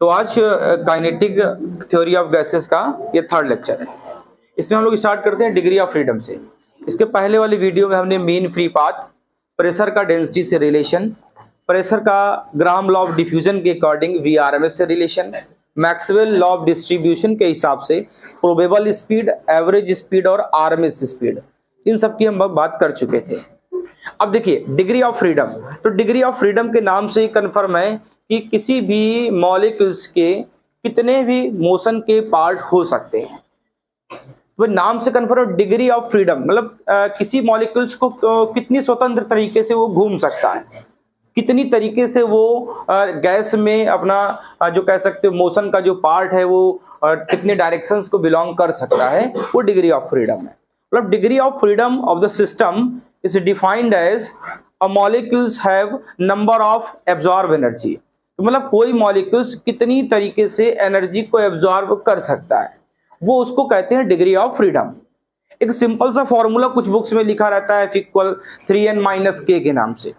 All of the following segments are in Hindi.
तो आज काइनेटिक थ्योरी ऑफ गैसेस का ये थर्ड लेक्चर है। इसमें हम लोग स्टार्ट करते हैं डिग्री ऑफ फ्रीडम से। इसके पहले वाली वीडियो में हमने मीन फ्री पाथ, प्रेशर का डेंसिटी से रिलेशन, प्रेशर का ग्राम लॉ ऑफ डिफ्यूजन के अकॉर्डिंग वीआरएमएस से relation, Maxwell law of distribution के हिसाब से प्रोबेबल स्पीड, एवरेज स्पीड और आरएमएस स्पीड, इन सब की हम बात कर चुके थे। अब देखिए डिग्री ऑफ फ्रीडम, तो डिग्री ऑफ फ्रीडम के नाम से ही कन्फर्म है कि किसी भी मॉलिक्यूल्स के कितने भी मोशन के पार्ट हो सकते हैं। तो नाम से कन्फर्म डिग्री ऑफ फ्रीडम मतलब किसी मॉलिक्यूल्स को कितनी स्वतंत्र तरीके से वो घूम सकता है, कितनी तरीके से वो गैस में अपना जो कह सकते हो मोशन का जो पार्ट है वो कितने डायरेक्शंस को बिलोंग कर सकता है, वो डिग्री ऑफ फ्रीडम है। मतलब degree of freedom of the system is defined as a molecules have number of absorb energy. तो मतलब कोई मॉलिक्यूल्स कितनी तरीके से एनर्जी को एब्जॉर्ब कर सकता है, वो उसको कहते हैं डिग्री ऑफ फ्रीडम। एक सिंपल सा फॉर्मूला कुछ बुक्स में लिखा रहता है F = 3n - k के नाम से।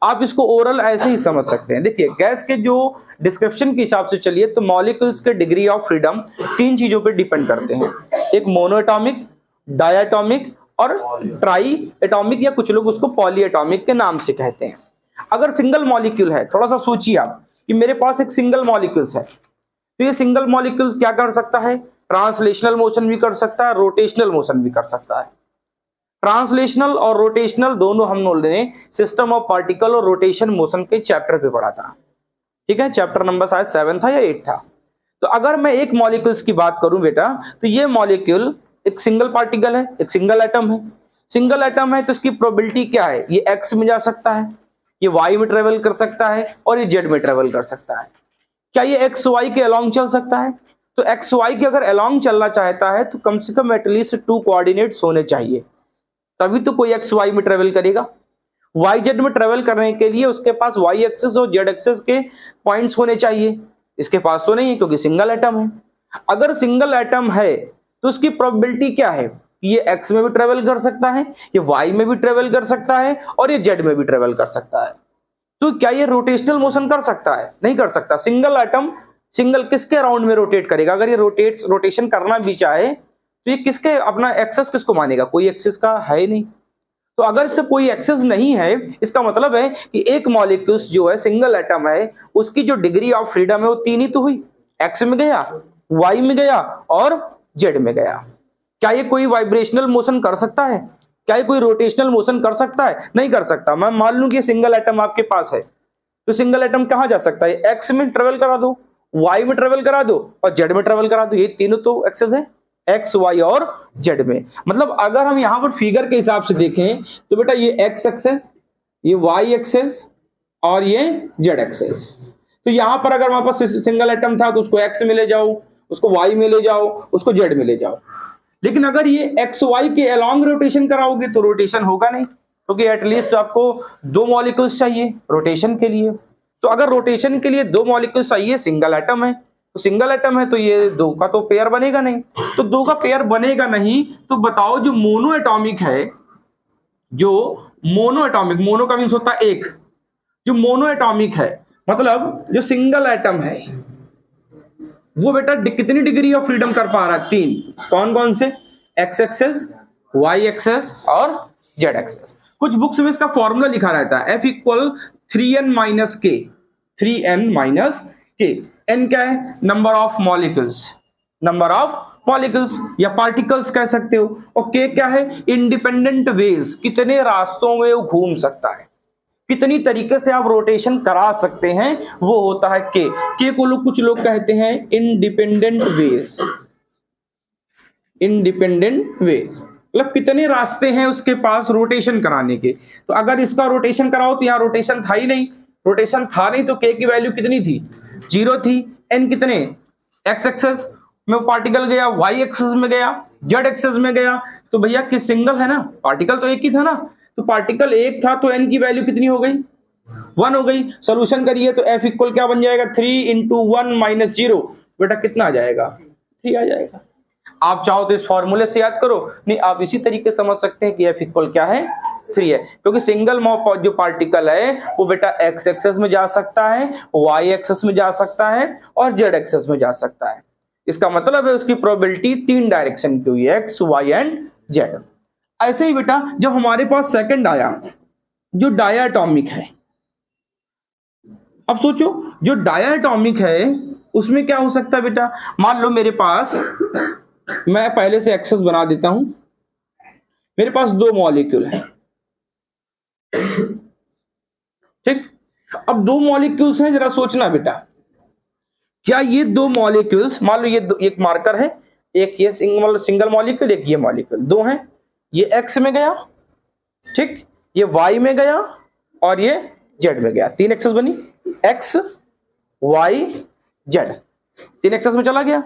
आप इसको ओरल ऐसे ही समझ सकते हैं। देखिए गैस के जो डिस्क्रिप्शन के हिसाब से चलिए तो मॉलिक्यूल्स के डिग्री ऑफ फ्रीडम तीन चीजों पे डिपेंड करते हैं, एक मोनोएटॉमिक, डायटॉमिक और ट्राई एटॉमिक, या कुछ लोग उसको पॉली एटॉमिक के नाम से कहते हैं। अगर सिंगल मॉलिक्यूल है, थोड़ा सा सोचिए आप कि मेरे पास एक सिंगल मॉलिक्यूल्स है, तो ये सिंगल मॉलिक्यूल्स क्या कर सकता है, ट्रांसलेशनल मोशन भी कर सकता है, रोटेशनल मोशन भी कर सकता है। ट्रांसलेशनल और रोटेशनल दोनों हम लोगों ने सिस्टम ऑफ पार्टिकल और रोटेशन मोशन के चैप्टर पे पढ़ा था, ठीक है, चैप्टर नंबर शायद 7 था या 8 था। तो अगर मैं एक मॉलिक्यूल्स की बात करूं बेटा, तो ये मॉलिक्यूल एक सिंगल पार्टिकल है, एक सिंगल एटम है। सिंगल एटम है तो इसकी प्रोबेबिलिटी क्या है, ये एक्स में जा सकता है, ये वाई में ट्रेवल कर सकता है और ये जेड में ट्रेवल कर सकता है। क्या ये एक्स वाई के अलोंग चल सकता है? तो एक्स वाई के अगर अलोंग चलना चाहता है तो कम से कम एटलीस्ट 2 कोऑर्डिनेट्स होने चाहिए, तभी तो कोई एक्स वाई में ट्रेवल करेगा। वाई जेड में ट्रेवल करने के लिए उसके पास वाई एक्सेस और जेड एक्सेस के पॉइंट्स होने चाहिए, इसके पास तो नहीं है क्योंकि सिंगल एटम है। अगर सिंगल एटम है तो उसकी प्रोबेबिलिटी क्या है, ये एक्स में भी ट्रेवल कर सकता है, ये वाई में भी ट्रेवल कर सकता है और ये जेड में भी ट्रेवल कर सकता है। तो क्या ये रोटेशनल मोशन कर सकता है? नहीं कर सकता। सिंगल एटम सिंगल किसके अराउंड में रोटेट करेगा? अगर ये रोटेशन करना भी चाहे तो ये किसके अपना एक्सेस किसको मानेगा? कोई एक्सेस का है ही नहीं। तो अगर इसका कोई एक्सेस नहीं है, इसका मतलब है कि एक मॉलिक्यूल्स जो है सिंगल एटम है, उसकी जो डिग्री ऑफ फ्रीडम है वो तीन ही तो हुई, एक्स में गया, वाई में गया और जेड में गया। क्या ये कोई वाइब्रेशनल मोशन कर सकता है? क्या ये कोई रोटेशनल मोशन कर सकता है? नहीं कर सकता। मैं मान लूं कि सिंगल एटम आपके पास है, तो सिंगल एटम कहां जा सकता है? एक्स में ट्रेवल करा दो, वाई में ट्रेवल करा दो और जेड में ट्रेवल करा दो। ये तीनों तो एक्सेस है, एक्स वाई और जेड में। मतलब अगर हम यहां पर फिगर के हिसाब से देखें तो बेटा ये एक्स एक्सेस, ये वाई एक्सेस और ये जेड एक्सेस। तो यहां पर अगर हमारे पास सिंगल एटम था तो उसको एक्स में ले जाओ, उसको वाई में ले जाओ, उसको जेड में ले जाओ। लेकिन अगर ये एक्स वाई के अलोंग रोटेशन कराओगे तो रोटेशन होगा नहीं, क्योंकि एटलीस्ट आपको 2 मॉलिक्यूल्स चाहिए रोटेशन के लिए। तो अगर रोटेशन के लिए 2 मॉलिक्यूल्स चाहिए, सिंगल एटम है तो सिंगल एटम है तो ये 2 का तो पेयर बनेगा नहीं। तो 2 का पेयर बनेगा नहीं, तो बताओ जो मोनो एटॉमिक है, जो मोनो एटॉमिक, मोनो का मीन्स होता है एक, जो मोनो एटॉमिक है मतलब जो सिंगल एटम है वो बेटा कितनी डिग्री ऑफ फ्रीडम कर पा रहा है? 3। कौन कौन से? एक्स एक्सेस, वाई एक्सेस और जेड एक्सेस। कुछ बुक्स में इसका फॉर्मूला लिखा रहता है F = 3n - k। 3n - k। n क्या है? Number of molecules, number of molecules या पार्टिकल्स कह सकते हो। और k क्या है? इंडिपेंडेंट वेज, कितने रास्तों में वो घूम सकता है, कितनी तरीके से आप रोटेशन करा सकते हैं, वो होता है के को लोग कुछ लोग कहते हैं इंडिपेंडेंट वेज। इंडिपेंडेंट वेज मतलब कितने रास्ते हैं उसके पास रोटेशन कराने के। तो अगर इसका रोटेशन कराओ तो यहां रोटेशन था ही नहीं, रोटेशन था नहीं तो के की वैल्यू कितनी थी? 0 थी। एन कितने? एक्स एक्सेस में पार्टिकल गया, वाई एक्सेस में गया, जेड एक्सेस में गया। तो भैया किस सिंगल है ना, पार्टिकल तो एक ही था ना, तो पार्टिकल एक था तो एन की वैल्यू कितनी हो गई? 1 हो गई। सोल्यूशन करिए तो F = क्या बन जाएगा? 3 × 1 - 0। बेटा कितना आ जाएगा? 3 आ जाएगा। आप चाहो तो इस फॉर्मूले से याद करो, नहीं आप इसी तरीके समझ सकते हैं कि F = क्या है? 3 है, क्योंकि सिंगल जो पार्टिकल है वो बेटा एक्स एक्सेस में जा सकता है, वाई एक्सेस में जा सकता है और जेड एक्सेस में जा सकता है। इसका मतलब है उसकी प्रोबेबिलिटी 3 डायरेक्शन की हुई है, एक्स वाई एंड जेड। ऐसे ही बेटा जब हमारे पास सेकंड आया जो डायटोमिक है, अब सोचो जो डायटोमिक है उसमें क्या हो सकता है बेटा, मान लो मेरे पास, मैं पहले से एक्सेस बना देता हूं, मेरे पास 2 मॉलिक्यूल है, ठीक। अब 2 मॉलिक्यूल्स हैं, जरा सोचना बेटा, क्या ये 2 मॉलिक्यूल्स, मान लो ये एक मार्कर है, एक ये सिंगल मॉलिक्यूल, एक ये मॉलिक्यूल, 2 हैं, ये एक्स में गया, ठीक, ये वाई में गया और ये जेड में गया, 3 एक्सेस बनी, एक्स वाई जेड, 3 एक्सेस में चला गया।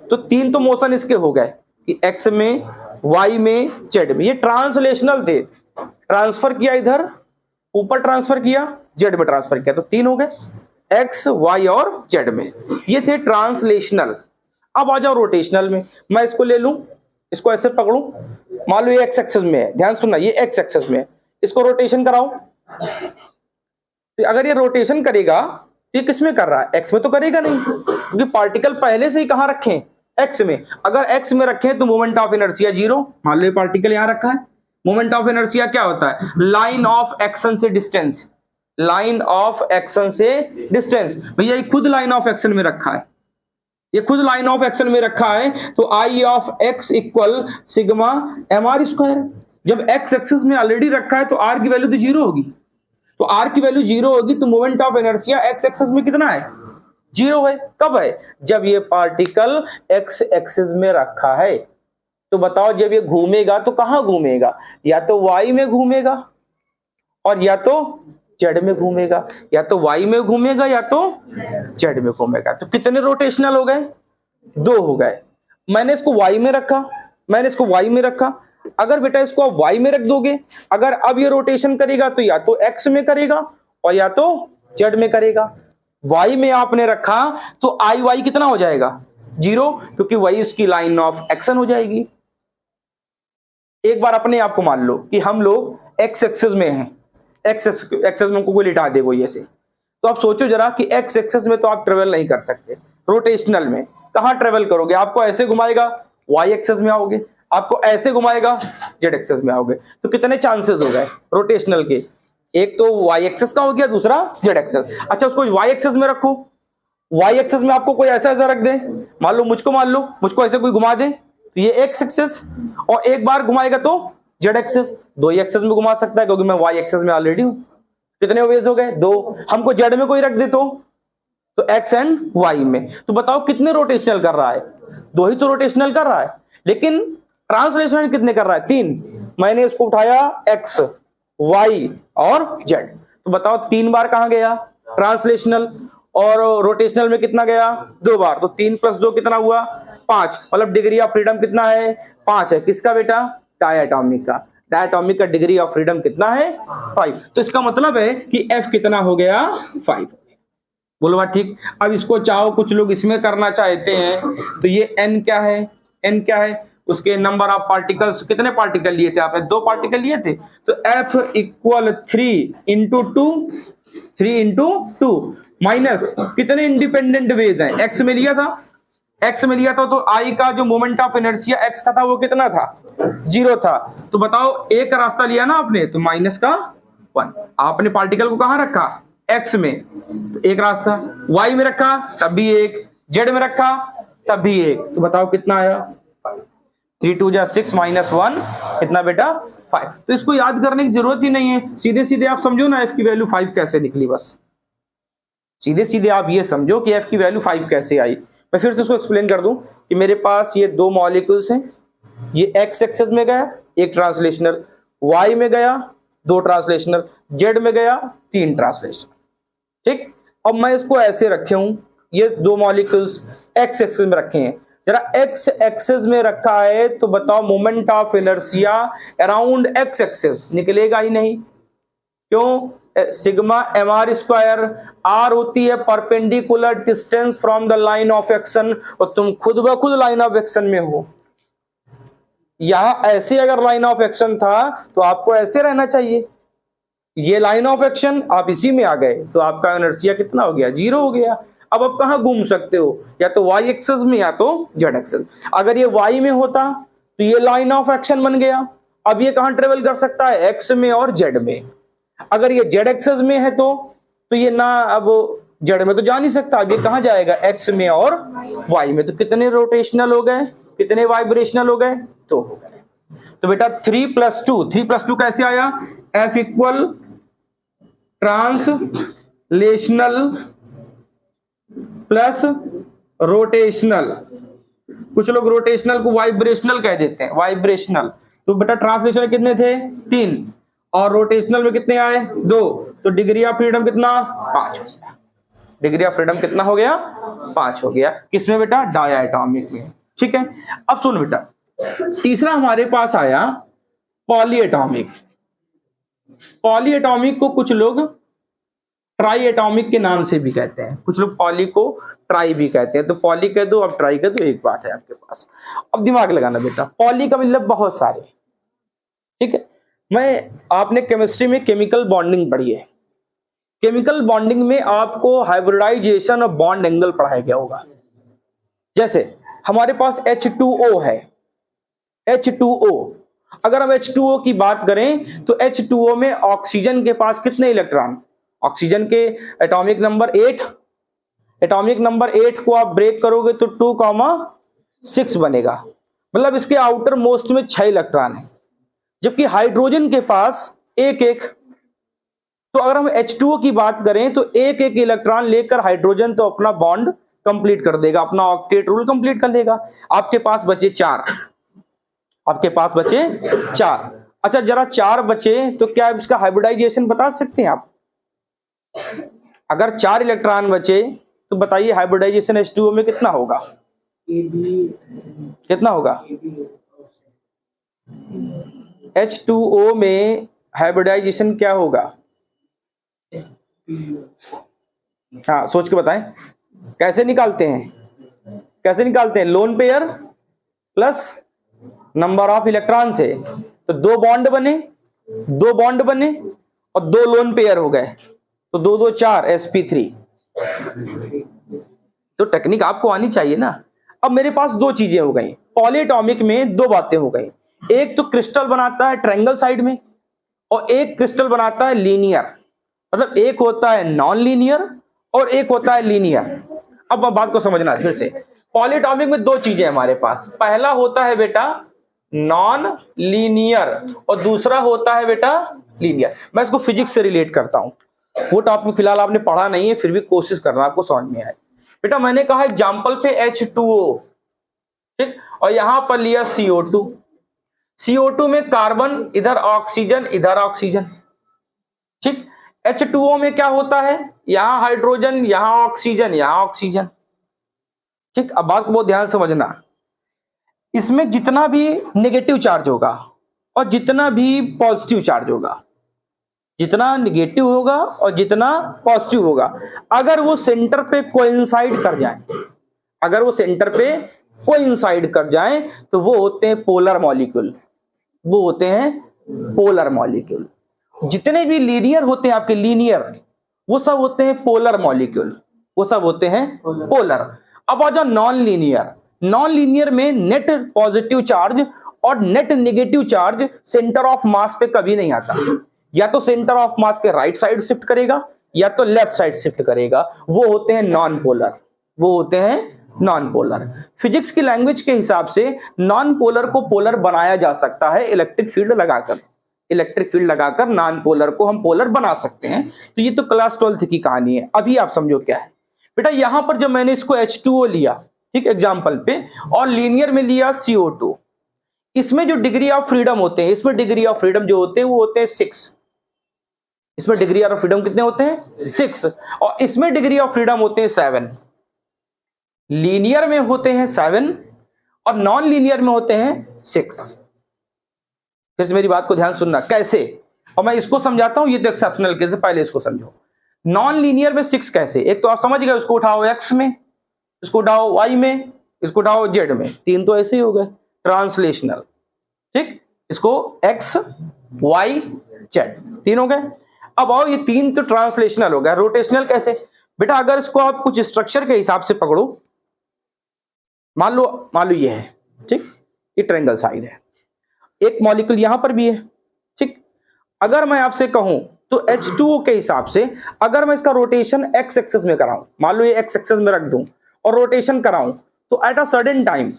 तो 3 तो मोशन इसके हो गए कि एक्स में, वाई में, जेड में, ये ट्रांसलेशनल थे, ट्रांसफर किया इधर, ऊपर ट्रांसफर किया, जेड में ट्रांसफर किया, तो 3 हो गए, एक्स वाई और जेड में, ये थे ट्रांसलेशनल। अब आ जाओ रोटेशनल में, मैं इसको ले लूं, इसको ऐसे पकड़ूं, मान लो ये एक्स एक्सेस में है, ध्यान सुनना, ये एक्स एक्सेस में है, इसको रोटेशन कराओ, तो अगर ये रोटेशन करेगा, ये किस में कर रहा है, एक्स में तो करेगा नहीं, क्योंकि पार्टिकल पहले से ही कहां रखे, एक्स में। अगर एक्स में रखे तो मोमेंट ऑफ इनर्शिया 0, मान लो ये पार्टिकल यहां रखा है, मोमेंट ऑफ इनर्शिया क्या होता है, लाइन ऑफ एक्शन से डिस्टेंस, लाइन ऑफ एक्शन से डिस्टेंस, भैया ये खुद लाइन ऑफ एक्शन में रखा है, ये खुद लाइन ऑफ एक्शन में रखा है, तो I of X equal sigma M R square. जब एक्स एक्सिस में ऑलरेडी रखा है तो आर की वैल्यू तो 0 होगी, तो आर की वैल्यू 0 होगी, तो moment of inertia x axis में कितना है, 0 है। कब है, जब ये पार्टिकल एक्स एक्सिस में रखा है। तो बताओ जब ये घूमेगा तो कहां घूमेगा, या तो वाई में घूमेगा और या तो जेड में घूमेगा, या तो वाई में घूमेगा या तो जेड में घूमेगा। तो कितने रोटेशनल हो गए, 2 हो गए। मैंने इसको वाई में रखा, मैंने इसको वाई में रखा, अगर बेटा इसको आप वाई में रख दोगे, अगर अब ये रोटेशन करेगा तो या तो एक्स में करेगा और या तो जेड में करेगा। वाई में आपने रखा तो आई वाई कितना हो जाएगा, 0, क्योंकि वही उसकी लाइन ऑफ एक्शन हो जाएगी। एक बार अपने आप को मान लो कि हम लोग एक्स एक्सेस में हैं, एक्स एक्सेस में कोई लिटा दे कोई ऐसे, तो आप सोचो जरा कि एक्स एक्सेस में तो आप ट्रेवल नहीं कर सकते, रोटेशनल में कहां ट्रेवल करोगे, आपको ऐसे घुमाएगा वाई एक्सेस में आओगे, आपको ऐसे घुमाएगा जेड एक्सेस में आओगे। तो कितने चांसेस हो गए रोटेशनल के, एक तो वाई एक्सेस का हो गया, दूसरा जेड एक्सेस। अच्छा उसको वाई एक्सेस में रखो, वाई एक्सेस में आपको कोई ऐसा ऐसा रख दे, मान लो मुझको ऐसे कोई घुमा दे, तो ये एक्स एक्सेस, और एक बार घुमाएगा तो जेड एक्सेस, 2 ही एक्सेस में घुमा सकता है, क्योंकि मैं वाई एक्सेस में ऑलरेडी हूं। कितने वेज हो गए, 2। हमको जेड में कोई रख दे तो एक्स एंड वाई में, तो बताओ कितने रोटेशनल कर रहा है, 2 ही तो रोटेशनल कर रहा है, लेकिन ट्रांसलेशनल कितने कर रहा है, 3। मैंने इसको उठाया एक्स वाई और जेड, तो बताओ 3 बार कहां गया ट्रांसलेशनल, और रोटेशनल में कितना गया, 2 बार, तो 3 + 2 कितना हुआ, 5, मतलब डिग्री ऑफ फ्रीडम कितना है, 5 है। किसका बेटा, डायटोमिक का। डायटोमिक का डिग्री ऑफ फ्रीडम कितना है, 5। तो इसका मतलब है कि F कितना हो गया, 5। बोलो बात ठीक। अब इसको चाहो कुछ लोग इसमें करना चाहते हैं, तो ये N क्या है, N क्या है, उसके नंबर ऑफ पार्टिकल्स, कितने पार्टिकल लिए थे आपने, 2 पार्टिकल लिए थे, तो F इक्वल 3 × 2 माइनस कितने इंडिपेंडेंट वेज हैं, एक्स में लिया था, एक्स में लिया था, तो आई का जो मोमेंट ऑफ इनर्शिया एक्स का था वो कितना था, 0 था। तो बताओ एक रास्ता लिया ना आपने, तो माइनस का 1, आपने पार्टिकल को कहां रखा, एक्स में, तो एक रास्ता, वाई में रखा तब भी 1, जेड में रखा तब भी 1, तो बताओ कितना आया, 3 × 2 = 6 - 1 कितना बेटा, 5। तो इसको याद करने की जरूरत ही नहीं है, सीधे सीधे आप समझो ना F की वैल्यू 5 कैसे निकली, बस सीधे सीधे आप ये समझो कि F की वैल्यू 5 कैसे आई। मैं फिर से उसको एक्सप्लेन कर दूं कि मेरे पास ये 2 मॉलिक्यूल्स हैं, ये एक्स एक्सेस में गया 1 ट्रांसलेशनल, वाई में गया 2 ट्रांसलेशनल, जेड में गया 3 ट्रांसलेशनल, ठीक। अब मैं इसको ऐसे रखे हूं, ये 2 मॉलिक्यूल्स एक्स एक्सेस में रखे हैं, जरा एक्स एक्सेस में रखा है, तो बताओ moment of inertia around x axis निकलेगा ही नहीं, क्यों, sigma M R square, r होती है perpendicular distance from the line of action, और तुम खुद ब खुद लाइन ऑफ एक्शन में हो, यहां ऐसे अगर लाइन ऑफ एक्शन था तो आपको ऐसे रहना चाहिए, ये लाइन ऑफ एक्शन, आप इसी में आ गए तो आपका इनर्शिया कितना हो गया, 0 हो गया। अब आप कहां घूम सकते हो, या तो वाई एक्सेस में या तो जेड एक्सेस। अगर ये वाई में होता तो ये लाइन ऑफ एक्शन बन गया, अब ये कहां ट्रेवल कर सकता है, एक्स में और जेड में। अगर ये जेड एक्सेस में है तो ये ना अब जेड में तो जा नहीं सकता, अब ये कहां जाएगा, एक्स में और वाई में। तो कितने रोटेशनल हो गए, कितने वाइब्रेशनल हो गए, 2 हो गए। तो बेटा 3+2 कैसे आया, F equal translational plus rotational. कुछ लोग रोटेशनल को वाइब्रेशनल कह देते हैं, वाइब्रेशनल। तो बेटा ट्रांसलेशनल कितने थे, 3, और रोटेशनल में कितने आए, 2। तो डिग्री ऑफ फ्रीडम कितना, 5 हो गया। डिग्री ऑफ फ्रीडम कितना हो गया, 5 हो गया। किसमें बेटा, डायटॉमिक में। ठीक है, अब सुन बेटा, तीसरा हमारे पास आया पॉलीएटॉमिक। पॉलीएटॉमिक को कुछ लोग ट्राई एटॉमिक के नाम से भी कहते हैं, कुछ लोग पॉली को ट्राई भी कहते हैं। तो पॉली कह दो, अब ट्राई कह दो, एक बात है आपके पास। अब दिमाग लगाना बेटा, पॉली का मतलब बहुत सारे। ठीक है, आपने केमिस्ट्री में केमिकल बॉन्डिंग पढ़ी है, केमिकल बॉन्डिंग में आपको हाइब्रिडाइजेशन और बॉन्ड एंगल पढ़ाया गया होगा। जैसे हमारे पास H2O है, H2O, अगर हम H2O की बात करें तो H2O में ऑक्सीजन के पास कितने इलेक्ट्रॉन, ऑक्सीजन के एटॉमिक नंबर 8, एटॉमिक नंबर 8 को आप ब्रेक करोगे तो 2,6 बनेगा, मतलब इसके आउटर मोस्ट में 6 इलेक्ट्रॉन है। जबकि हाइड्रोजन के पास एक। तो अगर हम H2O की बात करें तो एक इलेक्ट्रॉन लेकर हाइड्रोजन तो अपना बॉन्ड कंप्लीट कर देगा, अपना ऑक्टेट रूल कंप्लीट कर लेगा। आपके पास बचे 4, आपके पास बचे 4। अच्छा जरा 4 बचे तो क्या इसका हाइब्रिडाइजेशन बता सकते हैं आप? अगर 4 इलेक्ट्रॉन बचे तो बताइए हाइब्रिडाइजेशन H2O में कितना होगा, कितना होगा? H2O में हाइब्रिडाइजेशन क्या होगा? हाँ सोच के बताएं, कैसे निकालते हैं, कैसे निकालते हैं? Lone pair plus number of electron से। तो 2 बॉन्ड बने, 2 बॉन्ड बने और 2 लोन पेयर हो गए, तो 2 2 4 sp3। तो टेक्निक आपको आनी चाहिए ना। अब मेरे पास 2 चीजें हो गई, पॉलीएटॉमिक में 2 बातें हो गई। एक तो क्रिस्टल बनाता है ट्रायंगल साइड में, और एक क्रिस्टल बनाता है लीनियर, मतलब एक होता है नॉन लीनियर और एक होता है लीनियर। अब बात को समझना फिर से, पॉलीएटॉमिक में 2 चीजें हमारे पास, पहला होता है बेटा नॉन लीनियर और दूसरा होता है बेटा लीनियर। मैं इसको फिजिक्स से रिलेट करता हूं, वो टॉपिक फिलहाल आपने पढ़ा नहीं है, फिर भी कोशिश करना आपको समझ में आए। बेटा मैंने कहा एग्जांपल पे H2O, ठीक, और यहां पर लिया CO2। CO2 में कार्बन, इधर ऑक्सीजन, इधर ऑक्सीजन। ठीक, H2O में क्या होता है, यहां हाइड्रोजन, यहां ऑक्सीजन, यहां ऑक्सीजन। ठीक, अब बात को बहुत ध्यान समझना, इसमें जितना भी नेगेटिव चार्ज होगा और जितना भी पॉजिटिव चार्ज होगा, जितना नेगेटिव होगा और जितना पॉजिटिव होगा, अगर वो सेंटर पे कोइंसाइड कर जाए, अगर वो सेंटर पे कोइंसाइड कर जाए तो वो होते हैं पोलर मॉलिक्यूल, वो होते हैं पोलर मॉलिक्यूल। जितने भी लीनियर होते हैं आपके लीनियर, वो सब होते हैं पोलर मॉलिक्यूल, वो सब होते हैं पोलर। अब आ जाओ नॉन लीनियर, नॉन लीनियर में नेट पॉजिटिव चार्ज और net negative charge centre of mass पे कभी नहीं आता, या तो सेंटर ऑफ मास के राइट साइड शिफ्ट करेगा या तो लेफ्ट साइड शिफ्ट करेगा, वो होते हैं नॉन पोलर, वो होते हैं नॉन पोलर। फिजिक्स की लैंग्वेज के हिसाब से नॉन पोलर को पोलर बनाया जा सकता है इलेक्ट्रिक फील्ड लगाकर, इलेक्ट्रिक फील्ड लगाकर नॉन पोलर को हम पोलर बना सकते हैं। तो ये तो क्लास 12th की कहानी है। अभी आप समझो क्या है बेटा, यहां पर जब मैंने इसको H2O लिया, ठीक, एग्जाम्पल पे, और लीनियर में लिया CO2, इसमें जो डिग्री ऑफ फ्रीडम होते हैं, इसमें डिग्री ऑफ फ्रीडम जो होते हैं वो होते हैं 6, इसमें डिग्री ऑफ फ्रीडम कितने होते हैं 6, और इसमें डिग्री ऑफ फ्रीडम होते हैं 7। लीनियर में होते हैं 7 और नॉन लीनियर में होते हैं 6। फिर से मेरी बात को ध्यान सुनना, कैसे, और मैं इसको समझाता हूं, ये तो एक्सेप्शनल केस है, पहले इसको समझो। नॉन लीनियर में 6 कैसे, एक तो आप समझ गए, उसको उठाओ x में, इसको उठाओ y में, इसको उठाओ z में, 3 तो ऐसे ही हो गए ट्रांसलेशनल। ठीक, इसको x y z तीन हो गए। अब आओ ये तीन तो ट्रांसलेशनल हो गया, रोटेशनल कैसे बेटा? अगर इसको आप कुछ स्ट्रक्चर के हिसाब से पकड़ो, मान लो ये है, ठीक, ये ट्रायंगल साइड है, एक मॉलिक्यूल यहां पर भी है, ठीक। अगर मैं आपसे कहूं तो H2O के हिसाब से अगर मैं इसका रोटेशन x एक्सिस में कराऊं, मान लो ये x एक्सिस में रख दूं और रोटेशन कराऊं, तो एट अ सर्टेन टाइम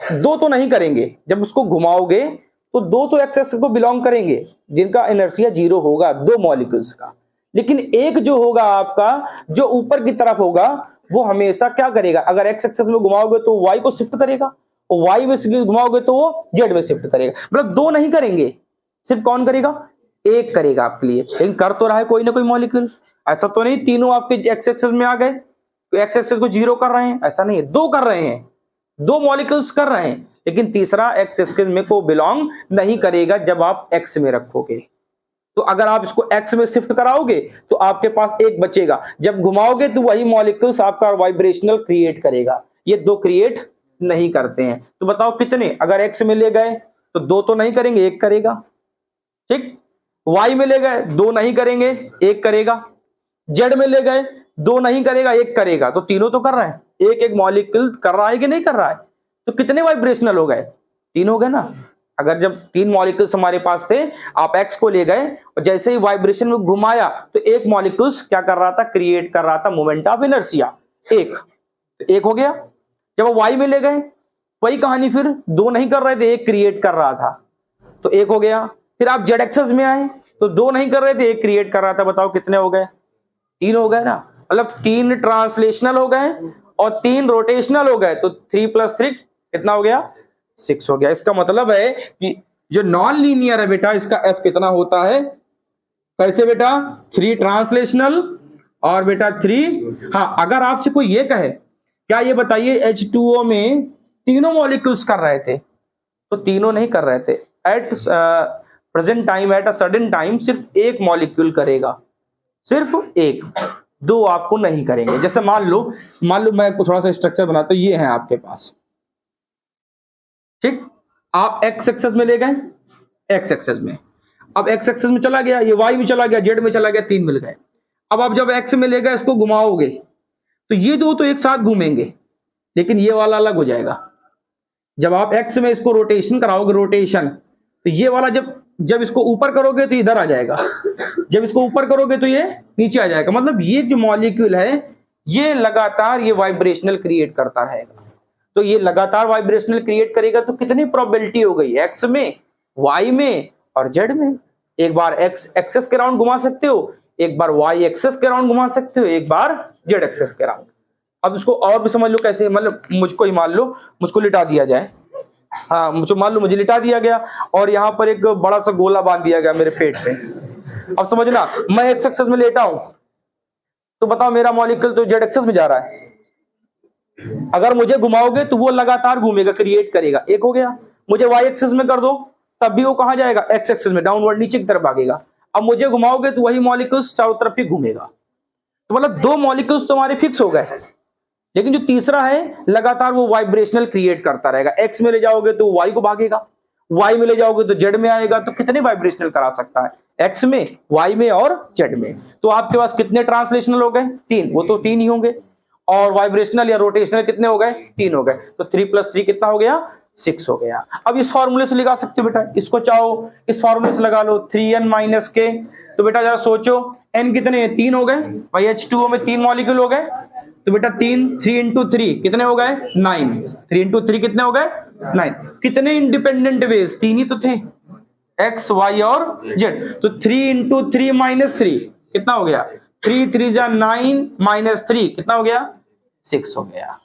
दो तो नहीं करेंगे, जब उसको घुमाओगे तो दो तो x एक्सिस को बिलोंग करेंगे जिनका इनर्शिया जीरो होगा, दो मॉलिक्यूल्स का। लेकिन एक जो होगा आपका, जो ऊपर की तरफ होगा, वो हमेशा क्या करेगा? अगर x एक्सिस में घुमाओगे तो y को शिफ्ट करेगा, और y में घुमाओगे तो वो z में शिफ्ट करेगा। मतलब दो नहीं करेंगे, सिर्फ कौन करेगा? एक करेगा आपके लिए। लेकिन कर तो रहा है कोई ना कोई मॉलिक्यूल, ऐसा तो नहीं तीनों आपके x एक्सिस में आ गए तो x एक्सिस को जीरो कर रहे हैं, ऐसा नहीं है, दो कर रहे हैं, दो मॉलिक्यूल्स कर रहे हैं, लेकिन तीसरा x एक्सिस में को बिलोंग नहीं करेगा जब आप x में रखोगे। तो अगर आप इसको x में शिफ्ट कराओगे तो आपके पास एक बचेगा, जब घुमाओगे तो वही मॉलिक्यूल्स आपका वाइब्रेशनल क्रिएट करेगा, ये दो क्रिएट नहीं करते हैं। तो बताओ कितने? अगर x में ले गए तो दो तो नहीं करेंगे, एक करेगा, ठीक। y में ले गए दो नहीं करेंगे, एक करेगा। z में ले गए दो नहीं करेगा, एक करेगा। तो तीनों तो कर रहे हैं, एक एक मॉलिक्यूल कर रहा है कि नहीं कर रहा है? तो कितने वाइब्रेशनल हो गए? तीन हो गए ना। अगर जब तीन मॉलिक्यूल्स हमारे पास थे, आप x को ले गए और जैसे ही वाइब्रेशन में घुमाया तो एक मॉलिक्यूल्स क्या कर रहा था? क्रिएट कर रहा था मोमेंट ऑफ इनर्शिया, एक, तो एक हो गया। जब y में ले गए वही कहानी, फिर दो नहीं कर रहे थे, एक क्रिएट कर रहा था, तो एक हो गया। फिर आप z एक्सिस में आए तो दो नहीं कर रहे थे, एक क्रिएट कर रहा था, बताओ कितने हो गए? तीन हो गए ना। मतलब तीन ट्रांसलेशनल हो गए और तीन रोटेशनल हो गए, तो 3 + 3 कितना हो गया? 6 हो गया। इसका मतलब है कि जो नॉन लीनियर है बेटा, इसका f कितना होता है? कैसे बेटा? 3 ट्रांसलेशनल और बेटा 3। हाँ, अगर आपसे कोई ये कहे, क्या ये बताइए H2O में तीनों मॉलिक्यूल्स कर रहे थे? तो तीनों नहीं कर रहे थे। At present time, at a sudden time सिर्फ एक मॉलिक्यूल करेगा, सिर्फ एक, दो आपको नहीं करेंगे। जैसे मान लो मैं थोड़ा सा स्ट्रक्चर बनाता हूं, ये है आपके पास, ठीक। आप x एक्सिस में ले गए, x एक्सिस में, अब x एक्सिस में चला गया, ये y में चला गया, z में चला गया, तीन मिल गए। अब आप जब x में ले गए, इसको घुमाओगे तो ये दो तो एक साथ घूमेंगे, लेकिन ये वाला अलग हो जाएगा। जब आप x में इसको रोटेशन कराओगे, रोटेशन, तो ये वाला जब इसको ऊपर करोगे तो इधर आ जाएगा, जब इसको ऊपर करोगे तो ये नीचे आ जाएगा। मतलब ये जो मॉलिक्यूल है ये लगातार ये वाइब्रेशनल क्रिएट करता रहेगा। तो ये लगातार वाइब्रेशनल क्रिएट करेगा, तो कितनी प्रोबेबिलिटी हो गई? x में, y में और z में। एक बार x एक्सिस के राउंड घुमा सकते हो, एक बार y एक्सिस के राउंड घुमा सकते हो, एक बार z एक्सिस के राउंड। अब इसको और भी समझ लो कैसे, मतलब मुझको ही मान लो, मुझको लिटा दिया जाए, हाँ मुझे मान लो मुझे लिटा दिया गया और यहाँ पर एक बड़ा सा गोला बांध दिया गया मेरे पेट पे। अब समझना, मैं x एक्सिस में लेटा हूं, तो बताओ मेरा मॉलिक्यूल तो z एक्सिस में जा रहा है। अगर मुझे घुमाओगे तो वो लगातार घूमेगा, क्रिएट करेगा, एक हो गया। मुझे y एक्सिस में कर दो तब भी वो कहां जाएगा? x एक्सिस में, डाउनवर्ड नीचे की तरफ भागेगा। अब मुझे घुमाओगे तो वही मॉलिक्यूल्स चारों तरफ ही घूमेगा। तो मतलब दो मॉलिक्यूल्स तुम्हारे फिक्स हो गए, लेकिन जो तीसरा है लगातार वो वाइब्रेशनल क्रिएट करता रहेगा। x में ले जाओगे तो y को भागेगा, y में ले जाओगे तो z में आएगा। तो कितने वाइब्रेशनल करा सकता है? x में, y में और z में। तो आपके पास कितने ट्रांसलेशनल हो गए? तीन, वो तो तीन ही होंगे। और वाइब्रेशनल या रोटेशनल कितने हो गए? तीन हो गए। तो 3 + 3 कितना हो गया? 6 हो गया। अब इस फॉर्मूले से लगा सकते हो बेटा, इसको चाहो इस फॉर्मूले से लगा लो, 3n - k। तो बेटा जरा सोचो, n कितने? तीन हो गए भाई, H2O में तीन मॉलिक्यूल हो गए, तो बेटा 3 × 3 कितने हो गए? 9। 3 × 3 कितने हो गए? 9। कितने इंडिपेंडेंट वेज? तीन ही तो थे, x, y और z। तो 3 × 3 - 3 कितना हो गया? 3 × 3 = 9 - 3 कितना हो गया? 6 हो गया।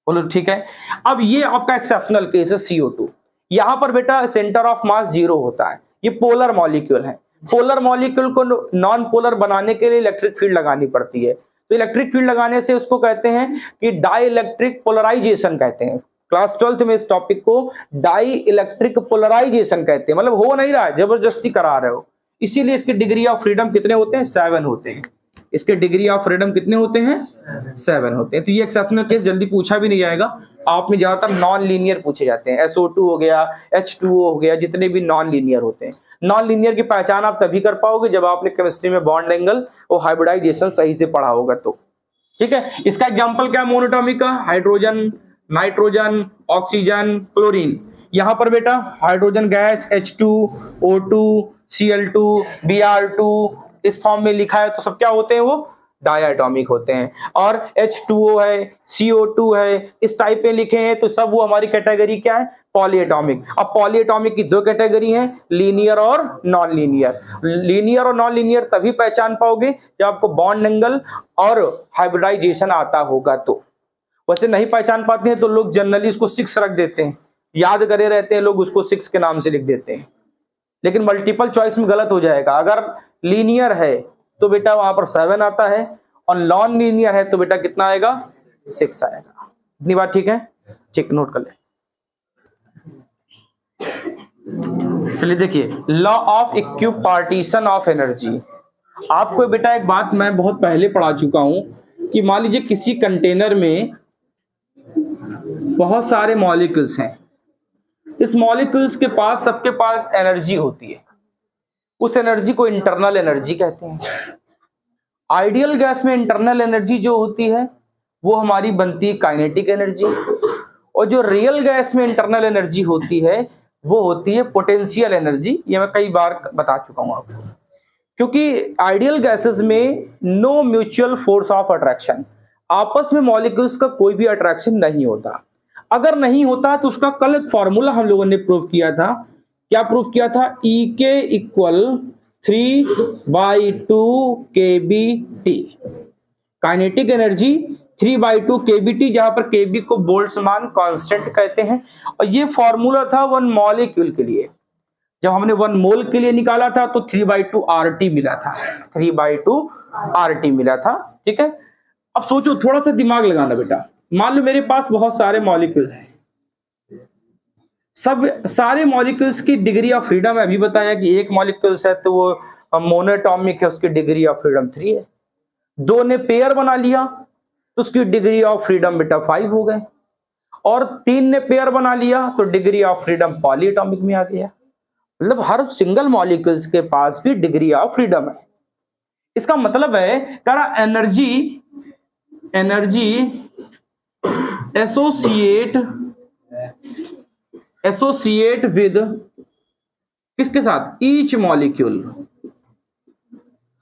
बोलो ठीक है। अब ये आपका एक्सेप्शनल केस है CO2। यहां पर बेटा सेंटर ऑफ मास 0 होता है, ये पोलर मॉलिक्यूल है। पोलर मॉलिक्यूल को नॉन पोलर बनाने के लिए इलेक्ट्रिक फील्ड लगानी पड़ती है। तो इलेक्ट्रिक फील्ड लगाने से उसको कहते हैं कि डाई इलेक्ट्रिक पोलराइजेशन कहते हैं। क्लास 12th में इस टॉपिक को डाई इलेक्ट्रिक पोलराइजेशन कहते हैं। मतलब हो नहीं रहा है, जबरदस्ती करा रहे हो। इसीलिए इसकी डिग्री ऑफ फ्रीडम कितने होते हैं? 7 होते हैं। इसके डिग्री ऑफ फ्रीडम कितने होते हैं? 7 होते हैं। तो ये एक्सेप्शनल केस जल्दी पूछा भी नहीं जाएगा, आप में ज्यादातर नॉन लीनियर पूछे जाते हैं। SO2 हो गया, H2O हो गया, जितने भी नॉन लीनियर होते हैं। नॉन लीनियर की पहचान आप तभी कर पाओगे जब आपने केमिस्ट्री में बॉन्ड एंगल और हाइब्रिडाइजेशन सही से पढ़ा होगा तो। ठीक है, इसका एग्जाम्पल क्या मोनोटॉमिक का? Hydrogen, nitrogen, oxygen, chlorine. यहां पर बेटा hydrogen gas H2O2 Cl2 Br2 इस फॉर्म में लिखा है तो सब क्या होते हैं? वो डायटॉमिक होते हैं। और H2O है, CO2 है, इस टाइप में लिखे हैं तो सब वो हमारी कैटेगरी क्या है? पॉलीएटॉमिक। अब पॉलीएटॉमिक की दो कैटेगरी हैं, लीनियर और नॉन लीनियर। लीनियर और नॉन लीनियर तभी पहचान पाओगे जब आपको बॉन्ड एंगल और हाइब्रिडाइजेशन आता होगा तो। वैसे नहीं पहचान पाते हैं तो लोग जनरली उसको 6 रख देते हैं, याद करे रहते हैं लोग, उसको 6 के नाम से लिख देते हैं, लेकिन मल्टीपल चॉइस में गलत हो जाएगा। अगर लीनियर है तो बेटा वहां पर 7 आता है, और नॉन लीनियर है तो बेटा कितना आएगा? 6 आएगा। इतनी बात ठीक है? ठीक, नोट कर ले। चलिए देखिए, law of equipartition of energy. आपको बेटा एक बात मैं बहुत पहले पढ़ा चुका हूं कि मान लीजिए किसी कंटेनर में बहुत सारे मॉलिक्यूल्स हैं, इस मॉलिक्यूल्स के पास सबके पास एनर्जी होती है, उस एनर्जी को इंटरनल एनर्जी कहते हैं। आइडियल गैस में इंटरनल एनर्जी जो होती है वो हमारी बनती है काइनेटिक एनर्जी, और जो रियल गैस में इंटरनल एनर्जी होती है वो होती है पोटेंशियल एनर्जी। ये मैं कई बार बता चुका हूं आपको, क्योंकि आइडियल गैसेस में no mutual force of attraction, आपस में मॉलिक्यूल्स का कोई भी अट्रैक्शन नहीं होता। अगर नहीं होता तो उसका कल एक फॉर्मूला हम लोगों ने प्रूव किया था। क्या प्रूव किया था? E के equal 3/2 kBT, kinetic energy 3/2 kBT, जहां पर kB को बोल्ट्जमान कांस्टेंट कहते हैं। और ये फॉर्मूला था 1 मॉलिक्यूल के लिए। जब हमने 1 मोल के लिए निकाला था तो 3/2 RT मिला था, 3/2 RT मिला था। ठीक है, अब सोचो, थोड़ा सा दिमाग लगाना बेटा। मान लो मेरे पास बहुत सारे मॉलिक्यूल हैं, सब सारे मॉलिक्यूल्स की डिग्री ऑफ फ्रीडम है। अभी बताया कि एक मॉलिक्यूल्स है तो वो मोनोटॉमिक है, उसकी डिग्री ऑफ फ्रीडम 3 है। 2 ने पेयर बना लिया तो उसकी डिग्री ऑफ फ्रीडम बेटा 5 हो गए, और 3 ने पेयर बना लिया तो डिग्री ऑफ फ्रीडम पॉलीएटॉमिक में आ गया। मतलब हर सिंगल मॉलिक्यूल्स के पास भी डिग्री ऑफ फ्रीडम है। इसका मतलब है करा एनर्जी एसोसिएट विद किसके साथ? ईच मॉलिक्यूल,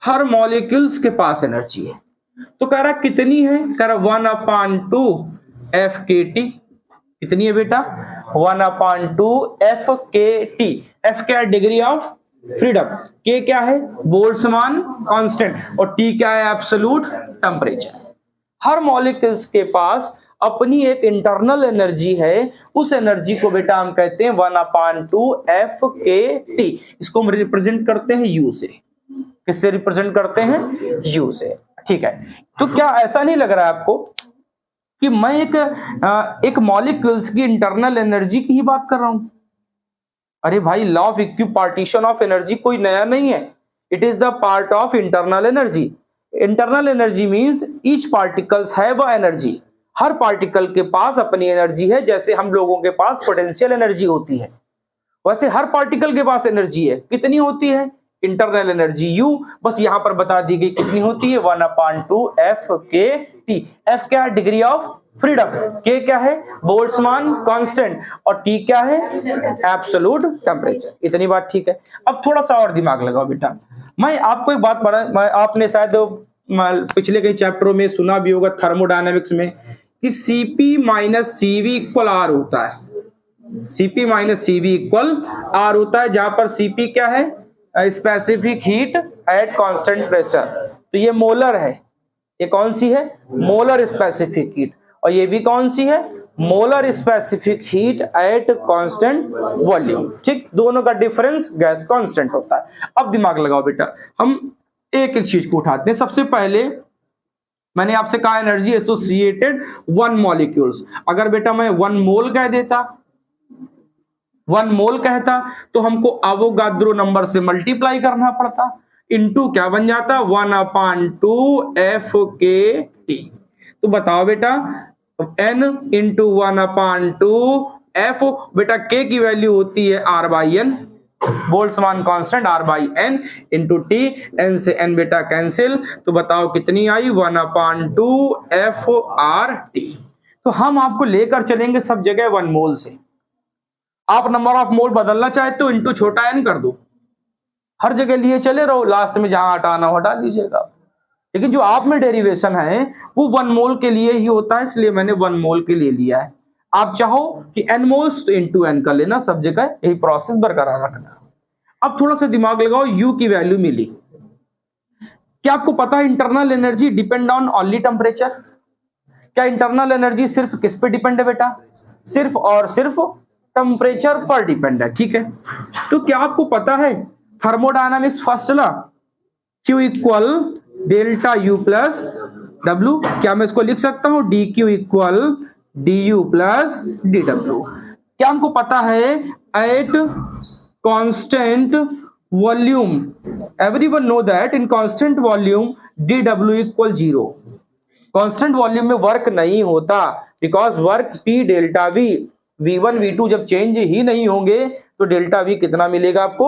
हर मॉलिक्यूल्स के पास एनर्जी है। तो कह रहा कितनी है? कह रहा 1/2 FKT। कितनी है बेटा? 1/2 FKT। F क्या है? Degree of freedom. K क्या है? बोल्ट्जमान कांस्टेंट, और T क्या है? Absolute temperature. हर मॉलिक्यूल्स के पास अपनी एक इंटरनल एनर्जी है, उस एनर्जी को बेटा हम कहते हैं 1/2 FKT। इसको हम रिप्रेजेंट करते हैं U से। किससे रिप्रेजेंट करते हैं? U से। ठीक है, तो क्या ऐसा नहीं लग रहा है आपको कि मैं एक मॉलिक्यूल्स की इंटरनल एनर्जी की ही बात कर रहा हूं? अरे भाई, law of equipartition of energy कोई नया नहीं है, it is the part of internal energy. Internal energy means each particles have a energy, her particle के पास अपनी एनर्जी है। जैसे हम लोगों के पास पोटेंशियल एनर्जी होती है, वैसे हर पार्टिकल के पास एनर्जी है। कितनी होती है? इंटरनल एनर्जी U, बस यहां पर बता दी गई कितनी होती है? 1/2 FKT। F क्या है? Degree of freedom. K क्या है? बोल्ट्जमान कांस्टेंट, और T क्या है? Absolute temperature. इतनी बात ठीक है? अब थोड़ा सा और दिमाग लगाओ बेटा। मैं आपको एक बात पढ़ा, आपने शायद पिछले कई चैप्टरों में सुना भी होगा थर्मोडायनेमिक्स में कि Cp minus Cv equal R होता है। Cp minus Cv equal R होता है, जहां पर Cp क्या है? Specific heat at constant pressure. तो ये मोलर है, ये कौन सी है? Molar specific heat. और ये भी कौन सी है? Molar specific heat at constant volume. ठीक, दोनों का डिफरेंस गैस कांस्टेंट होता है। अब दिमाग लगाओ बेटा, हम एक एक चीज को उठाते हैं। सबसे पहले मैंने आपसे कहा एनर्जी एसोसिएटेड 1 मॉलिक्यूल्स। अगर बेटा मैं 1 मोल कह देता, 1 मोल कहता तो हमको अवोगाद्रो नंबर से मल्टीप्लाई करना पड़ता। इंटू क्या बन जाता 1/2 f(k)t। तो बताओ बेटा n इंटू 1/2 f, बेटा k की वैल्यू होती है r/n, Boltzmann constant r/n into t, n से n बेटा कैंसिल, तो बताओ कितनी आई 1/2 f(r)t। तो हम आपको लेकर चलेंगे सब जगह 1 मोल से। आप नंबर ऑफ मोल बदलना चाहे तो इंटू छोटा n कर दो, हर जगह लिए चले रहो, लास्ट में जहां हटाना हो हटा लीजिएगा। लेकिन जो आप में डेरिवेशन है वो 1 मोल के लिए ही होता है, इसलिए मैंने 1 मोल के लिए लिया है। आप चाहो कि n मोल्स तो इंटू n कर लेना, सब जगह यही प्रोसेस बरकरार रखना। अब थोड़ा सा दिमाग लगाओ, U की वैल्यू मिली, क्या आपको पता है internal energy depend on only temperature? क्या इंटरनल एनर्जी सिर्फ किस पे डिपेंड है बेटा? सिर्फ और सिर्फ टेम्परेचर पर डिपेंड है, ठीक है। तो क्या आपको पता है thermodynamics first law Q equal delta U plus W? क्या मैं इसको लिख सकता हूं dQ equal du plus dW? क्या हमको पता है eight constant volume, everyone know that in constant volume dW equal 0। Constant volume में वर्क नहीं होता, because work P delta V, V1 V2 जब चेंज ही नहीं होंगे तो डेल्टा V कितना मिलेगा आपको?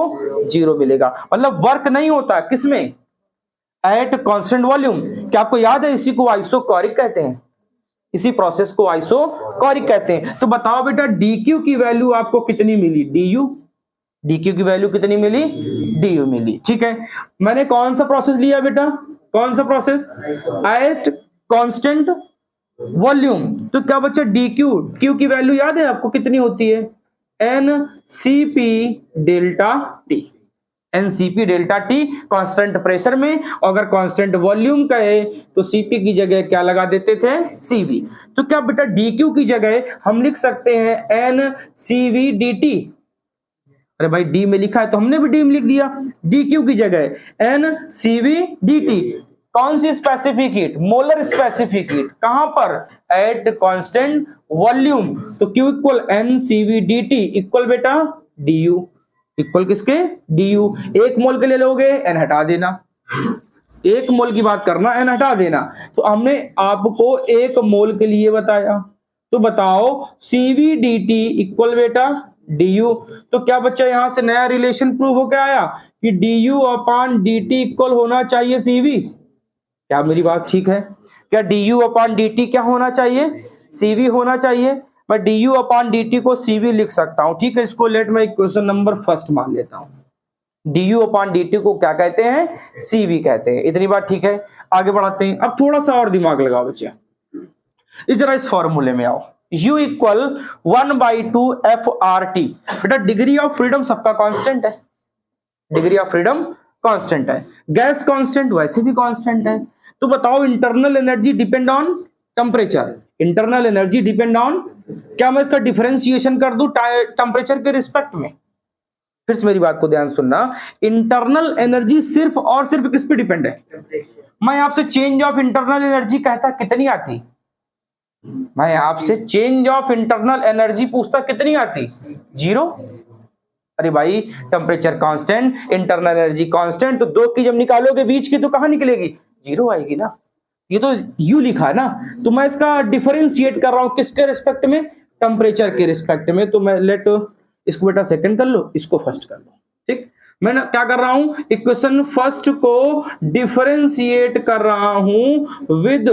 0 मिलेगा। मतलब वर्क नहीं होता किसमें? Eight constant volume. क्या आपको याद है इसी को आइसोकोरिक कहते हैं, इसी प्रोसेस को आइसोकोरिक कहते हैं। तो बताओ बेटा dQ की वैल्यू आपको कितनी मिली? du। dQ की वैल्यू कितनी मिली? du मिली, ठीक है। मैंने कौन सा प्रोसेस लिया बेटा? कौन सा प्रोसेस? Eight constant volume. तो क्या बच्चा dQ, Q की वैल्यू याद है आपको कितनी होती है? NCP delta T, NCP delta T constant pressure में, अगर कांस्टेंट वॉल्यूम कहे तो CP की जगह क्या लगा देते थे? CV। तो क्या बेटा dQ की जगह हम लिख सकते हैं NCV dt? अरे भाई D में लिखा है तो हमने भी D में लिख दिया, dQ की जगह NCV dt। कौन सी specific heat? Molar specific heat. कहां पर? At constant volume. तो Q equal NCV dt equal बेटा du, इक्वल किसके? du। 1 मोल के लिए लोगे n हटा देना, 1 मोल की बात करना, n हटा देना। तो हमने आपको 1 मोल के लिए बताया, तो बताओ CV dt इक्वल बेटा du। तो क्या बच्चा यहां से नया रिलेशन प्रूव होकर आया कि du अपॉन dt इक्वल होना चाहिए CV। क्या मेरी बात ठीक है? क्या du अपॉन dt क्या होना चाहिए? CV होना चाहिए। मैं du अपॉन dt को CV लिख सकता हूं, ठीक है। इसको लेट मैं इक्वेशन नंबर फर्स्ट मान लेता हूं। du अपॉन dt को क्या कहते हैं? CV कहते हैं। इतनी बात ठीक है, आगे बढ़ाते हैं। अब थोड़ा सा और दिमाग लगाओ बच्चे, जरा इस फॉर्मूले में आओ। U equal 1/2 f(r)t। बेटा डिग्री ऑफ फ्रीडम सबका कांस्टेंट है, डिग्री ऑफ फ्रीडम कांस्टेंट है, गैस कांस्टेंट वैसे भी कांस्टेंट है। तो बताओ internal energy depend on temperature, internal energy depend on, क्या मैं इसका डिफरेंशिएशन कर दूं टेम्परेचर के रिस्पेक्ट में? फिर से मेरी बात को ध्यान सुनना, इंटरनल एनर्जी सिर्फ और सिर्फ किस पे डिपेंड है? मैं आपसे चेंज ऑफ इंटरनल एनर्जी कहता कितनी आती? मैं आपसे चेंज ऑफ इंटरनल एनर्जी पूछता कितनी आती? 0। अरे भाई temperature constant, internal energy constant, तो 2 की जब निकालोगे बीच की तो कहां निकलेगी? 0 आएगी ना। ये तो U लिखा है ना, तो मैं इसका डिफरेंशिएट कर रहा हूं किसके रिस्पेक्ट में? टेम्परेचर के रिस्पेक्ट में। तो मैं लेट इसको बेटा सेकंड कर लो, इसको फर्स्ट कर लो, ठीक। मैं क्या कर रहा हूं? इक्वेशन फर्स्ट को डिफरेंशिएट कर रहा हूं विद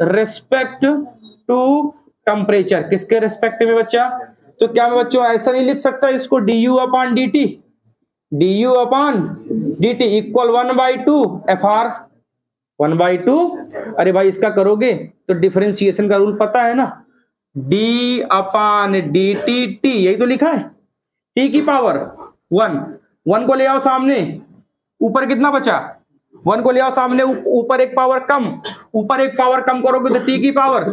रिस्पेक्ट टू टेम्परेचर। किसके रिस्पेक्ट में बच्चा? तो क्या मैं बच्चों ऐसा नहीं लिख सकता इसको du upon dt, du upon dt equal 1/2 fr, 1/2। अरे भाई इसका करोगे तो डिफरेंशिएशन का रूल पता है ना, d अपॉन dt t, यही तो लिखा है, t की पावर 1 को ले आओ सामने, ऊपर कितना बचा? 1 को ले आओ सामने, ऊपर एक पावर कम, ऊपर एक पावर कम करोगे तो t की पावर,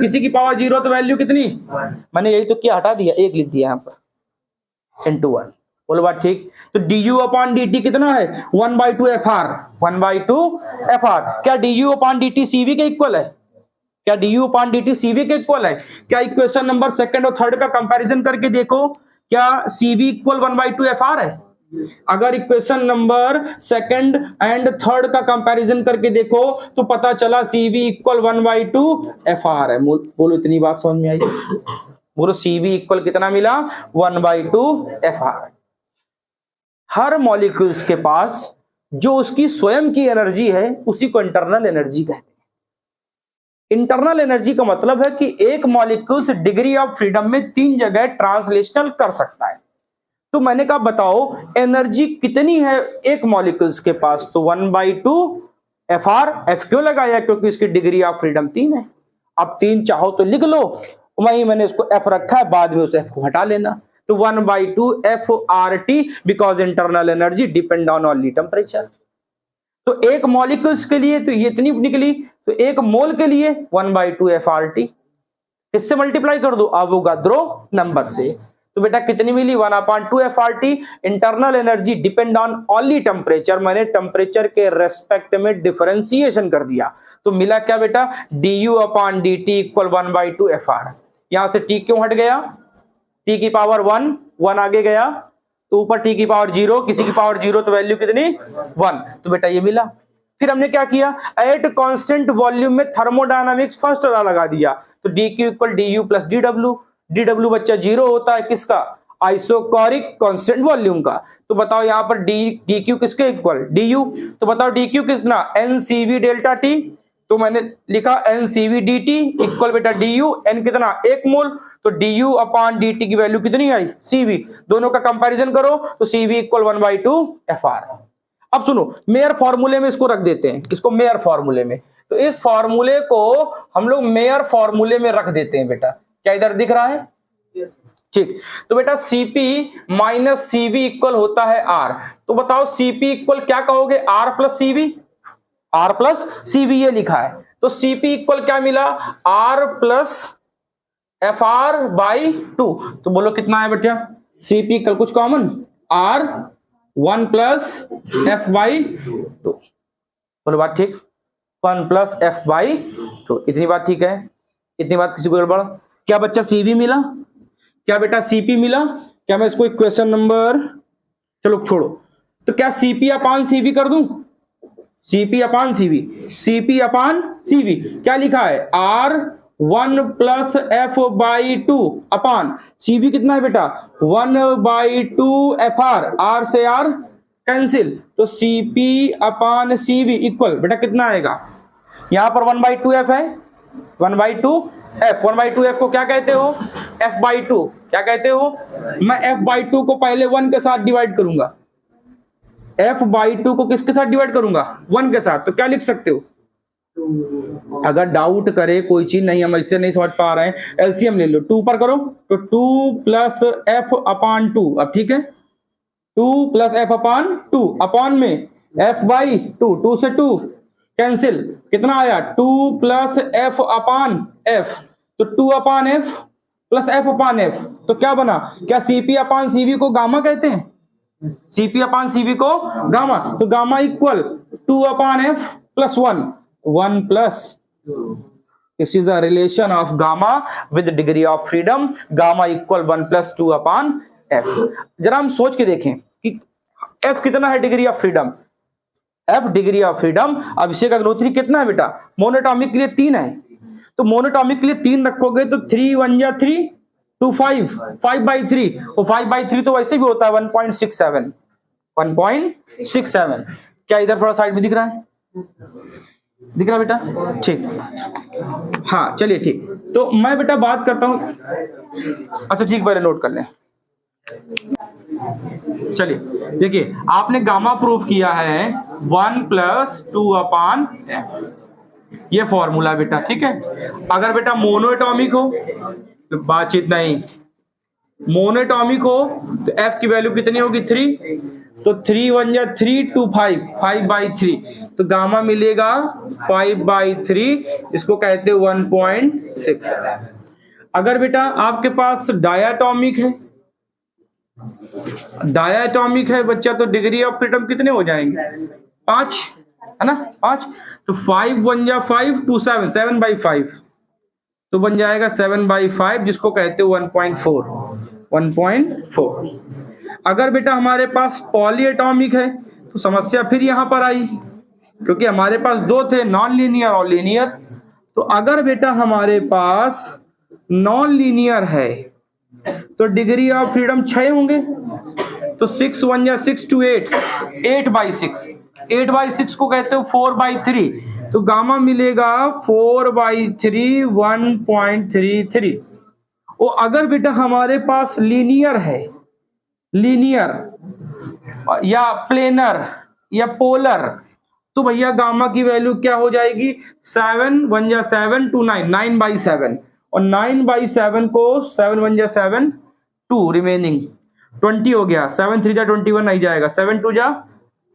किसी की पावर 0 तो वैल्यू कितनी? मैंने यही तो किया, हटा दिया, 1 लिख दिया यहां पर इंटू 1। बोलो बात ठीक। तो du अपॉन dt कितना है? 1/2 fr, 1/2 fr। क्या du अपॉन dt CV के इक्वल है? क्या du अपॉन dt CV के इक्वल है? क्या इक्वेशन नंबर सेकंड और थर्ड का कंपैरिजन करके देखो, क्या CV इक्वल 1/2 fr है? अगर equation number second and third का कंपैरिजन करके देखो तो पता चला CV इक्वल 1/2 FR है। बोलो इतनी बात समझ में आई? बोलो CV इक्वल कितना मिला? 1/2 FR। हर मॉलिक्यूल्स के पास जो उसकी स्वयं की एनर्जी है उसी को इंटरनल एनर्जी कहते हैं। इंटरनल एनर्जी का मतलब है कि एक मॉलिक्यूल्स डिग्री ऑफ फ्रीडम में 3 जगह ट्रांसलेशनल कर सकता है। तो मैंने कहा बताओ एनर्जी कितनी है एक मॉलिक्यूल्स के पास? तो 1/2 FR। F क्यों लगाया? क्योंकि इसकी डिग्री ऑफ फ्रीडम 3 है। अब 3 चाहो तो लिख लो, वहीं मैंने उसको F रखा है, बाद में उस F को हटा लेना। तो 1/2 FRT because internal energy depend on only temperature. तो एक मॉलिक्यूल्स के लिए तो ये इतनी निकली, तो एक मोल के लिए 1/2 FRT। इससे मल्टीप्लाई कर दो अवोगाद्रो नंबर से। तो बेटा कितनी मिली? 1/2 FRT। Internal energy depend on only temperature, मैंने टेम्परेचर के रेस्पेक्ट में डिफरेंशिएशन कर दिया। तो मिला क्या बेटा? du/dt equal 1/2 FR। यहां से t क्यों हट गया? t की पावर 1 आगे गया, तो ऊपर t की पावर 0, किसी की पावर 0 तो वैल्यू कितनी? 1। तो बेटा ये मिला। फिर हमने क्या किया? एट कांस्टेंट वॉल्यूम में थर्मोडायनामिक्स फर्स्ट लॉ लगा दिया। तो dq equal du plus dw। dw बच्चा 0 होता है किसका? आइसोकोरिक कांस्टेंट वॉल्यूम का। तो बताओ यहां पर dq किसके इक्वल? du। तो बताओ dq कितना? ncv delta t। तो मैंने लिखा ncv dt इक्वल बेटा du, n कितना? 1 मोल। तो du/dt की वैल्यू कितनी आई? cv। दोनों का कंपैरिजन करो तो cv इक्वल 1/2 FR। अब सुनो, मेयर फॉर्मूले में इसको रख देते हैं, किसको? मेयर फॉर्मूले में। तो इस फॉर्मूले को हम लोग मेयर फॉर्मूले में रख देते हैं बेटा। क्या इधर दिख रहा है? ठीक। तो बेटा Cp माइनस Cv इक्वल होता है R। तो बताओ Cp इक्वल क्या कहोगे? R plus Cv। R plus Cv ये लिखा है। तो Cp इक्वल क्या मिला? R plus FR/2। तो बोलो कितना है बेटा? Cp इक्वल कुछ कॉमन? R 1 plus F/2। बोलो बात ठीक? 1 प्लस F/2। इतनी बात ठीक है? इतनी बात किसी को गड़बड़? क्या बच्चा Cv मिला? क्या बेटा Cp मिला? क्या मैं इसको इक्वेशन नंबर, चलो छोड़ो, तो क्या Cp/Cv कर दूं? Cp/Cv, Cp/Cv क्या लिखा है? R 1 प्लस F/2 अपान Cv कितना है बेटा? 1/2 FR। R से R कैंसिल, तो Cp/Cv इक्वल बेटा कितना आएगा? यहां पर 1/2 F है, 1/2 F। 1/2 F को क्या कहते हो? F/2 क्या कहते हो? मैं F/2 को पहले 1 के साथ डिवाइड करूंगा। F/2 को किसके साथ डिवाइड करूंगा? 1 के साथ। तो क्या लिख सकते हो? अगर डाउट करे कोई चीज नहीं, हम इससे नहीं समझ पा रहे हैं, एलसीएम ले लो। 2 पर करो तो 2 प्लस F/2। अब ठीक है, 2 प्लस F/2 अपॉन में F/2, 2 से 2 कैंसिल, कितना आया? 2 प्लस F/F। तो 2/F प्लस F/F। तो क्या बना? क्या Cp/Cv को गामा कहते हैं? Cp/Cv को गामा। तो gamma equal 2/F plus 1 plus. This is the relation of gamma with degree of freedom. Gamma equal 1 plus 2/F। जरा हम सोच के देखें कि F कितना है degree of freedom? F degree of freedom Abhishek Agnihotri कितना है बेटा? मोनोटॉमिक के लिए 3 है। तो मोनोटॉमिक के लिए 3 रखोगे तो 3 1 जा 3 2 5 5/3। और 5/3 तो वैसे भी होता है 1.67। 1.67 क्या इधर थोड़ा साइड में दिख रहा है? दिख रहा बेटा? ठीक, हाँ चलिए ठीक। तो मैं बेटा बात करता हूं, अच्छा ठीक, पहले नोट कर लें। चलिए देखिए, आपने गामा प्रूफ किया है 1 प्लस 2/F, ये फॉर्मूला बेटा, ठीक है। अगर बेटा मोनोएटॉमिक हो तो बातचीत नहीं, मोनोएटॉमिक हो तो F की वैल्यू कितनी होगी? 3। तो 3 1 जा 3 2 5 5/3। तो गामा मिलेगा 5/3, इसको कहते हैं 1.6। अगर बेटा आपके पास डायाटॉमिक है, डायाटॉमिक है बच्चा, तो डिग्री ऑफ फ्रीडम कितने हो जाएंगे? 5 है ना, 5। तो 5 1 जा 5 2 7 7/5, तो बन जाएगा 7/5, जिसको कहते हो 1.4। अगर बेटा हमारे पास पॉली एटॉमिक है तो समस्या फिर यहां पर आई, क्योंकि हमारे पास दो थे, नॉन लीनियर और लीनियर। तो अगर बेटा हमारे पास नॉन लीनियर है तो डिग्री ऑफ फ्रीडम 6 होंगे, तो 6 1 या 6 2 8, 8/6, 8/6 को कहते हो 4/3, तो गामा मिलेगा 4/3, 1.33। और अगर बेटा हमारे पास लीनियर है, लीनियर या प्लेनर या पोलर, तो भैया गामा की वैल्यू क्या हो जाएगी, 7 1 या 7 2 9, 9/7, और 9/7 को 7 1 या 7 2 रिमेनिंग 20 हो गया, 7 3 जा 21 नहीं जाएगा, 7 2 जा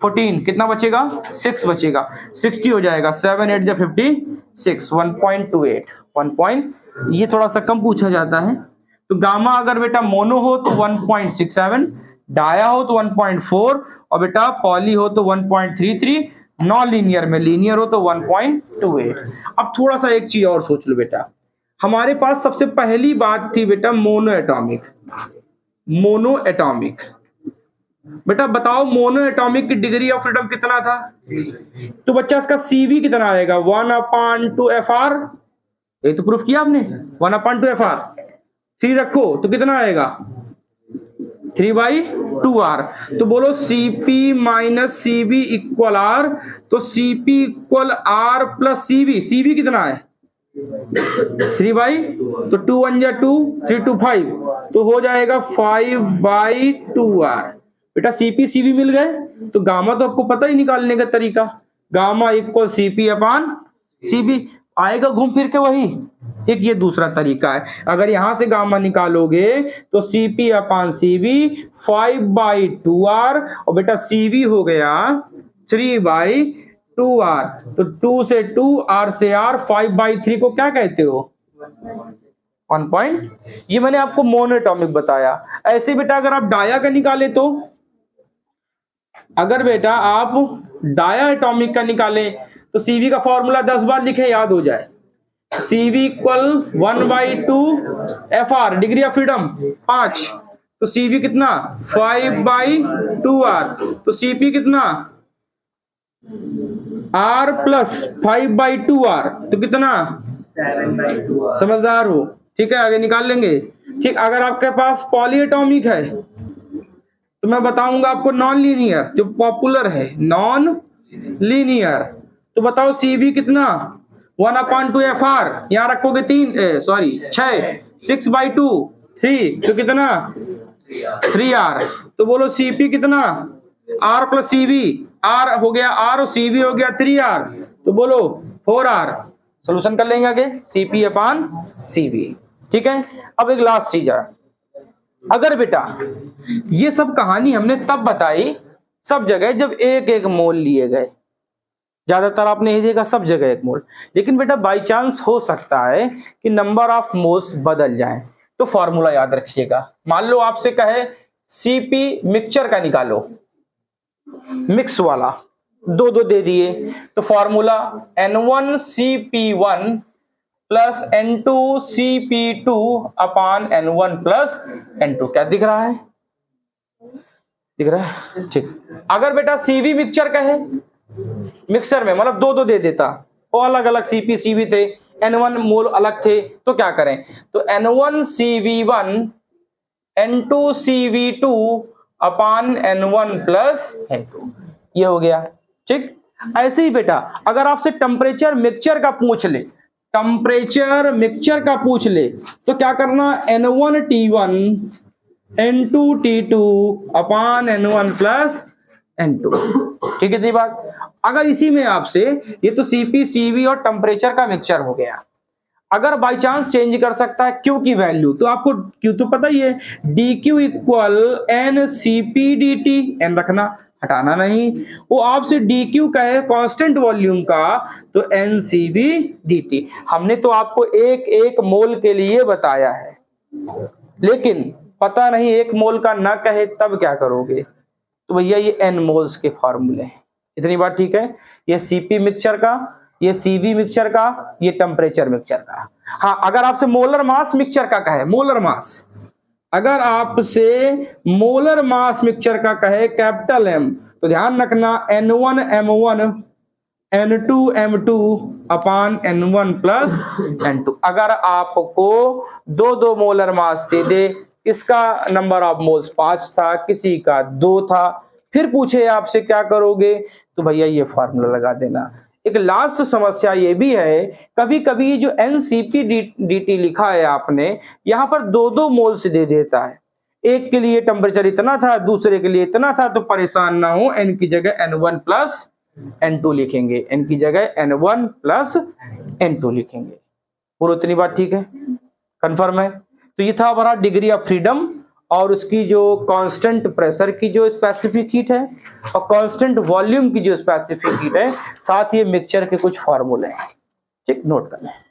14, कितना बचेगा 6 बचेगा, 60 हो जाएगा, 7 8 जा 56, 1.28 1 ये थोड़ा सा कम पूछा जाता है। तो गामा अगर बेटा मोनो हो तो 1.67, डाया हो तो 1.4, और बेटा पॉली हो तो 1.33, नॉन लीनियर में लीनियर हो तो 1.28। अब थोड़ा सा एक चीज और सोच लो बेटा, हमारे पास सबसे पहली बात थी बेटा मोनो एटॉमिक। मोनो एटॉमिक बेटा बताओ मोनो एटॉमिक की डिग्री ऑफ फ्रीडम कितना था, तो बच्चा इसका सीवी कितना आएगा, 1/2 FR, ये तो प्रूफ किया आपने, 1/2 FR, 3 रखो तो कितना आएगा 3/2R। तो बोलो CP minus CB equal R, तो CP equal R plus CV, CV कितना है 3/2, तो 2 1 जा 2, 3 2 5, तो हो जाएगा 5/2R। बेटा CP CV मिल गए, तो गामा तो आपको पता ही निकालने का तरीका, gamma equal CP upon CB आएगा घूम फिर के वही। एक ये दूसरा तरीका है, अगर यहां से गामा निकालोगे तो CP अपॉन CB 5/2R, और बेटा CV हो गया 3/2R, तो 2 से 2, R से R, 5/3 को क्या कहते हो 1 पॉइंट। ये मैंने आपको मोनोएटॉमिक बताया। ऐसे बेटा अगर आप डाया का निकाले तो, अगर बेटा आप डाया एटॉमिक का निकालें तो CV का फॉर्मूला 10 बार लिखे याद हो जाए, CV equal 1/2 FR, degree of freedom 5, तो CV कितना 5/2R, तो CP कितना R प्लस 5/2R, तो कितना 7/2R। समझदार हो, ठीक है, आगे निकाल लेंगे। ठीक, अगर आपके पास पॉली एटॉमिक है तो मैं बताऊंगा आपको नॉन लीनियर, जो पॉपुलर है नॉन लीनियर, तो बताओ CV कितना 1/2 FR, यहां रखोगे 6, 6/2 3, तो कितना 3R, तो बोलो CP कितना R प्लस CV, R हो गया R और CV हो गया 3R, तो बोलो 4R। सोल्यूशन कर लेंगे आगे, CP अपॉन CV। ठीक है, अब एक लास्ट चीज है, अगर बेटा ये सब कहानी हमने तब बताई सब जगह जब एक एक मोल लिए गए, ज्यादातर आपने ये देखा सब जगह एक मोल, लेकिन बेटा बाय चांस हो सकता है कि नंबर ऑफ मोल्स बदल जाएं, तो फॉर्मूला याद रखिएगा। मान लो आपसे कहे CP मिक्सचर का निकालो, मिक्स वाला 2 दे दिए, तो formula N1CP1 plus N2CP2 upon N1 plus N2। क्या दिख रहा है, दिख रहा है, ठीक। अगर बेटा CV मिक्सचर का है, मिक्सर में मतलब 2 दे देता, और अलग अलग CP CV थे, N1 मोल अलग थे, तो क्या करें, तो N1CV1 N2CV2 upon N1 plus N2, ये हो गया। ठीक, ऐसे ही बेटा अगर आपसे टेम्परेचर मिक्सचर का पूछ ले, टेम्परेचर मिक्सचर का पूछ ले, तो क्या करना, N1T1 N2T2 upon N1 plus N2। ठीक है, इतनी बात। अगर इसी में आपसे, ये तो CP CV और टेम्परेचर का मिक्सचर हो गया, अगर बाय चांस चेंज कर सकता है Q की वैल्यू, तो आपको Q तो पता ही है, dQ equal NCP dt, N रखना, हटाना नहीं। वो आपसे dQ का है कांस्टेंट वॉल्यूम का, तो NCV dt। हमने तो आपको एक एक मोल के लिए बताया है, लेकिन पता नहीं एक मोल का ना कहे तब क्या करोगे, तो भैया ये N मोल्स के फॉर्मूले हैं। इतनी बात ठीक है, ये CP मिक्सचर का, ये CV मिक्सचर का, ये टेम्परेचर मिक्सचर का। हाँ, अगर आपसे मोलर मास मिक्सचर का कहे, मोलर मास, अगर आपसे मोलर मास मिक्सचर का कहे कैपिटल M, तो ध्यान रखना N1 M1 N2 M2 अपान N1 प्लस N2। अगर आपको दो मोलर मास दे दे, इसका नंबर ऑफ मोल्स 5 था, किसी का 2 था, फिर पूछे आपसे क्या करोगे, तो भैया ये फार्मूला लगा देना। एक लास्ट समस्या ये भी है, कभी कभी जो NCP-DT लिखा है आपने, यहाँ पर दो मोल्स दे देता है, एक के लिए टेम्परेचर इतना था, दूसरे के लिए इतना था, तो परेशान ना हो, N की जगह N1 प्लस N2 लिखेंगे, N की जगह N1 प्लस N2 लिखेंगे। पूरी इतनी बात ठीक है, कंफर्म है? तो ये था हमारा डिग्री ऑफ फ्रीडम और उसकी जो कांस्टेंट प्रेशर की जो स्पेसिफिक हीट है और कांस्टेंट वॉल्यूम की जो स्पेसिफिक हीट है, साथ ही मिक्सचर के कुछ फार्मूले हैं। ठीक, नोट करना है।